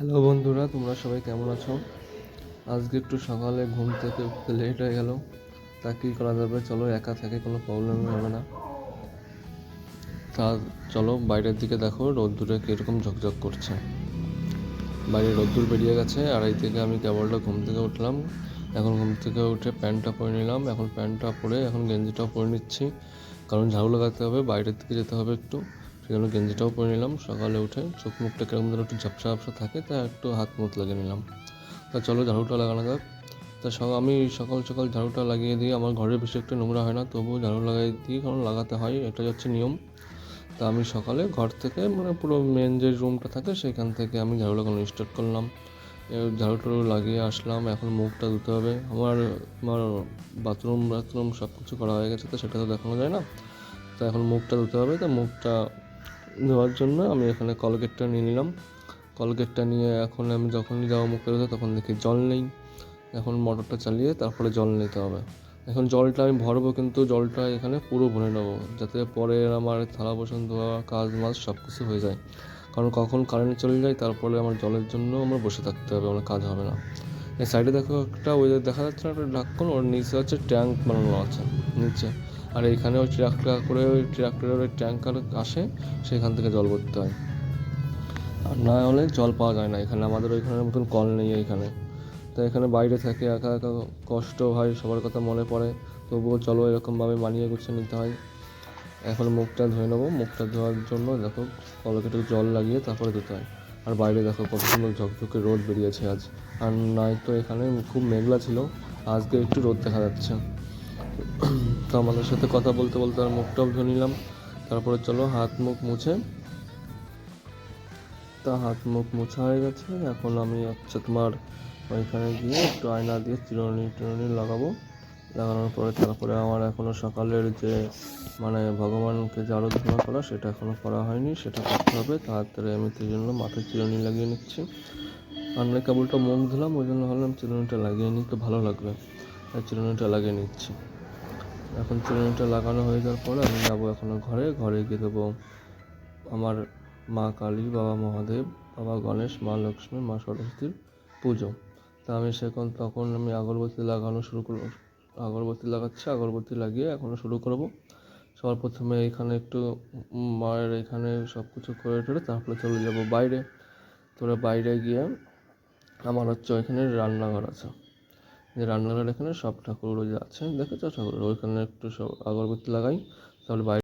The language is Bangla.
হ্যালো বন্ধুরা, তোমরা সবাই কেমন আছো? আজকে একটু সকালে ঘুম থেকে উঠতে লেট হয়ে গেল। তা কী করা যাবে, চলো, একা থেকে কোনো প্রবলেমই হবে না। তা চলো বাইরের দিকে দেখো, রোদ্দুরে কীরকম ঝকঝক করছে। বাইরে রোদ্দুর বেরিয়ে গেছে, আর এই থেকে আমি কেবলটা ঘুম থেকে উঠলাম। এখন ঘুম থেকে উঠে প্যান্টটা পরে নিলাম। এখন প্যান্টটা পরে এখন গেঞ্জিটাও পরে নিচ্ছি, কারণ ঝাড়ু লাগাতে হবে, বাইরের দিকে যেতে হবে একটু, সেই জন্য গেঞ্জিটাও পরে নিলাম। সকালে উঠে চোখ মুখটা কেরকম যেন একটু ঝাপসা ঝাপসা থাকে, তাই একটু হাত মুখ লাগিয়ে নিলাম। তা চলো ঝাড়ুটা লাগানো যাক। তা আমি সকাল সকাল ঝাড়ুটা লাগিয়ে দিই। আমার ঘরের বেশি একটু নোংরা হয় না, তবুও ঝাড়ু লাগাই দিই, কারণ লাগাতে হয়, এটাই হচ্ছে নিয়ম। তা আমি সকালে ঘর থেকে পুরো মেন যে রুমটা থাকে সেখান থেকে আমি ঝাড়ু লাগানো স্টার্ট করলাম। ঝাড়ু টাড়ু লাগিয়ে আসলাম। এখন মুখটা ধুতে হবে। আমার আমার বাথরুম সব কিছু করা হয়ে গেছে, তো সেটা তো দেখানো যায় না। তো এখন মুখটা ধুতে হবে। তো মুখটা ধোয়ার জন্য আমি এখানে কলগেটটা নিয়ে নিলাম। কলগেটটা নিয়ে এখন আমি যখনই যাবো মুখটা ধুতে, তখন দেখি জল নেই। এখন মোটরটা চালিয়ে তারপরে জল নিতে হবে। এখন জলটা আমি ভরবো, কিন্তু জলটা এখানে পুরো ভরে নেবো, যাতে পরে আমার থালা বাসন ধোয়া, কাজ মাজ সব কিছু হয়ে যায়। কারণ কখন কারেন্ট চলে যায়, তারপরে আমার জলের জন্য আমার বসে থাকতে হবে, আমার কাজ হবে না। এই সাইডে দেখো একটা, ওই দেখা যাচ্ছে না একটা ঢাকন, ওর নিচে হচ্ছে ট্যাঙ্ক বানানো আছে নিচে। আর এইখানে ওই ট্রাক্টরের ওই ট্যাঙ্কার আসে, সেখান থেকে জল ভরতে হয়। আর না হলে জল পাওয়া যায় না এখানে, আমাদের ওইখানের মতন কল নেই এইখানে। তো এখানে বাইরে থেকে একা একা কষ্ট হয়, সবার কথা মনে পড়ে, তবুও চলো এরকমভাবে মানিয়ে গুছিয়ে নিতে হয়। এখন মুখটা ধুয়ে নেবো। মুখটা ধোয়ার জন্য দেখো কলকেটে জল লাগিয়ে তারপরে ধুতে হয়। আর বাইরে দেখো কত সুন্দর ঝকঝকে রোদ বেরিয়েছে আজ। আর নয়তো এখানে খুব মেঘলা ছিল, আজকে একটু রোদ দেখা যাচ্ছে। তো আমাদের সাথে কথা বলতে বলতে আর মুখটাও ধুয়ে নিলাম। তারপরে চলো হাত মুখ মুছে, তা হাত মুখ মোছা হয়ে গেছে। এখন আমি তোমার ওইখানে গিয়ে একটু আয়না দিয়ে চিরুনি লাগাবো। লাগানোর পরে তারপরে আমার এখনও সকালের যে ভগবানকে যে আরাধনা করা, সেটা এখনও করা হয়নি, সেটা করতে হবে তাড়াতাড়ি। আমি সেই জন্য মাথায় চিরুনি লাগিয়ে নিচ্ছি। আর না, কেবলটা মুখ ধুলাম, ওই জন্য ভাবলাম চিরুনিটা লাগিয়ে নিই, তো ভালো লাগবে, তাই চিরুনিটা লাগিয়ে নিচ্ছি। এখন চিরুনিটা লাগানো হয়ে যাওয়ার পরে আমি যাবো এখনও ঘরে গিয়ে দেবো আমার মা কালী, বাবা মহাদেব, বাবা গণেশ, মা লক্ষ্মী, মা সরস্বতীর পুজো। তা আমি তখন আমি আগরবাতি লাগাচ্ছি। আগরবাতি লাগিয়ে এখনও শুরু করব। সবার প্রথমে এখানে একটু মায়ের এখানে সব কিছু করে টরে তারপরে চলে যাব বাইরে। তোরা বাইরে গিয়ে আমার হচ্ছে ওইখানে রান্নাঘর আছে, যে রান্নাঘর এখানে সব ঠাকুর যে আছে দেখেছো ঠাকুর, ওইখানে একটু সব আগরবাতি লাগাই, তাহলে বাইরে